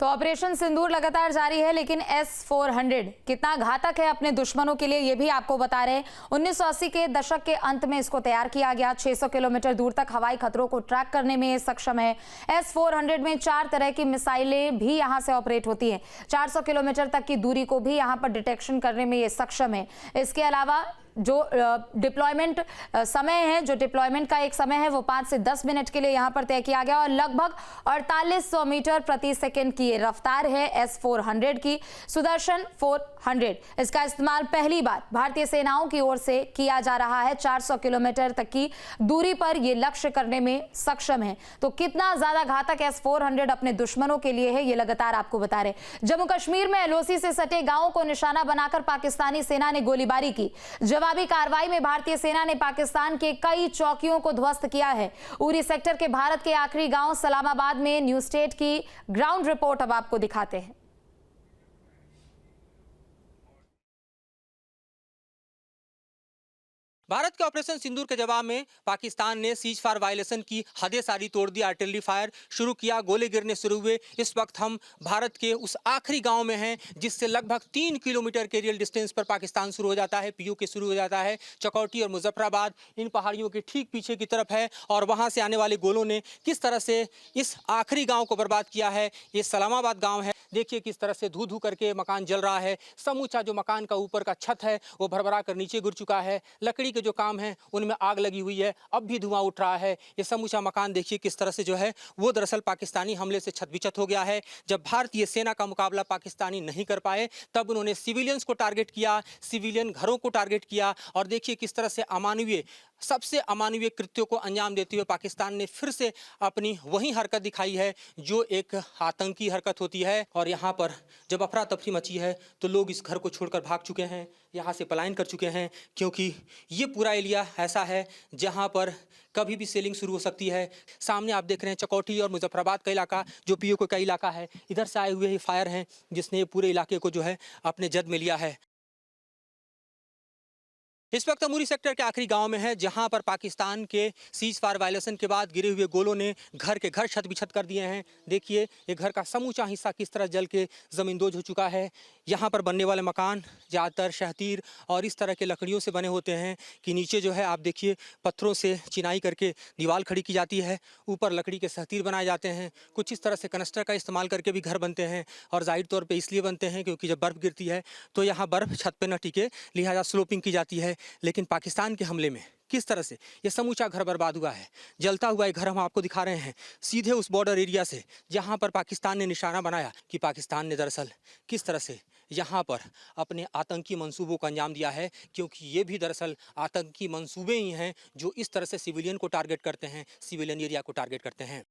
तो ऑपरेशन सिंदूर लगातार जारी है, लेकिन S-400 कितना घातक है अपने दुश्मनों के लिए ये भी आपको बता रहे हैं। 1980 के दशक के अंत में इसको तैयार किया गया। 600 किलोमीटर दूर तक हवाई खतरों को ट्रैक करने में सक्षम है। S-400 में 4 तरह की मिसाइलें भी यहां से ऑपरेट होती हैं। 400 किलोमीटर तक की दूरी को भी यहां पर डिटेक्शन करने में ये सक्षम है। इसके अलावा जो डिप्लॉयमेंट समय है, जो डिप्लॉयमेंट का एक समय है, वो 5 से 10 मिनट के लिए यहां पर तय किया गया और लगभग 4800 मीटर प्रति सेकंड की रफ्तार है S-400 की। सुदर्शन 400 इसका इस्तेमाल पहली बार भारतीय सेनाओं की ओर से किया जा रहा है। 400 किलोमीटर तक की दूरी पर यह लक्ष्य करने में सक्षम है। तो कितना ज्यादा घातक S-400 अपने दुश्मनों के लिए है, ये लगातार आपको बता रहे। जम्मू कश्मीर में LOC से सटे गांवों को निशाना बनाकर पाकिस्तानी सेना ने गोलीबारी की। जवाबी कार्रवाई में भारतीय सेना ने पाकिस्तान के कई चौकियों को ध्वस्त किया है। उरी सेक्टर के भारत के आखिरी गांव सलामाबाद में न्यूज स्टेट की ग्राउंड रिपोर्ट अब आपको दिखाते हैं। भारत के ऑपरेशन सिंदूर के जवाब में पाकिस्तान ने सीज फायर वायलेशन की हदें सारी तोड़ दी। आर्टिलरी फायर शुरू किया, गोले गिरने शुरू हुए। इस वक्त हम भारत के उस आखिरी गांव में हैं जिससे लगभग 3 किलोमीटर के रियल डिस्टेंस पर पाकिस्तान शुरू हो जाता है, POK शुरू हो जाता है। चकौटी और मुजफ्फराबाद इन पहाड़ियों के ठीक पीछे की तरफ है और वहां से आने वाले गोलों ने किस तरह से इस आखिरी गाँव को बर्बाद किया है। ये सलामाबाद गाँव है। देखिए किस तरह से धू धू करके मकान जल रहा है। समूचा जो मकान का ऊपर का छत है वो भरभरा कर नीचे गिर चुका है। लकड़ी जो काम है उनमें आग लगी हुई है, अब भी धुआं उठ रहा है। ये समूचा मकान देखिए किस तरह से जो है वो दरअसल पाकिस्तानी हमले से छत-बिछत हो गया है। जब भारतीय सेना का मुकाबला पाकिस्तानी नहीं कर पाए तब उन्होंने सिविलियंस को टारगेट किया, सिविलियन घरों को टारगेट किया और देखिए किस तरह से अमानवीय, सबसे अमानवीय कृत्यों को अंजाम देते हुए पाकिस्तान ने फिर से अपनी वही हरकत दिखाई है जो एक आतंकी हरकत होती है। और यहाँ पर जब अफरा तफरी मची है तो लोग इस घर को छोड़कर भाग चुके हैं, यहाँ से पलायन कर चुके हैं, क्योंकि ये पूरा एरिया ऐसा है जहाँ पर कभी भी सेलिंग शुरू हो सकती है। सामने आप देख रहे हैं चकौटी और मुजफ्फराबाद का इलाका जो POK का इलाका है। इधर से आए हुए ही फायर हैं जिसने पूरे इलाके को जो है अपने जद में लिया है। इस वक्त हम उरी सेक्टर के आखिरी गांव में है जहां पर पाकिस्तान के सीज फायर वायलेशन के बाद गिरे हुए गोलों ने घर के घर छत बिछत कर दिए हैं। देखिए ये घर का समूचा हिस्सा किस तरह जल के ज़मींदोज हो चुका है। यहां पर बनने वाले मकान ज़्यादातर शहतीर और इस तरह के लकड़ियों से बने होते हैं कि नीचे जो है आप देखिए पत्थरों से चिनाई करके दीवार खड़ी की जाती है, ऊपर लकड़ी के शहतीर बनाए जाते हैं। कुछ इस तरह से कनस्टर का इस्तेमाल करके भी घर बनते हैं और जाहिर तौर पर इसलिए बनते हैं क्योंकि जब बर्फ़ गिरती है तो यहाँ बर्फ़ छत पर न टिके, लिहाजा स्लोपिंग की जाती है। लेकिन पाकिस्तान के हमले में किस तरह से ये समूचा घर बर्बाद हुआ है। जलता हुआ एक घर हम आपको दिखा रहे हैं सीधे उस बॉर्डर एरिया से जहां पर पाकिस्तान ने निशाना बनाया कि पाकिस्तान ने दरअसल किस तरह से यहां पर अपने आतंकी मंसूबों को अंजाम दिया है, क्योंकि ये भी दरअसल आतंकी मंसूबे ही हैं जो इस तरह से सिविलियन को टारगेट करते हैं, सिविलियन एरिया को टारगेट करते हैं।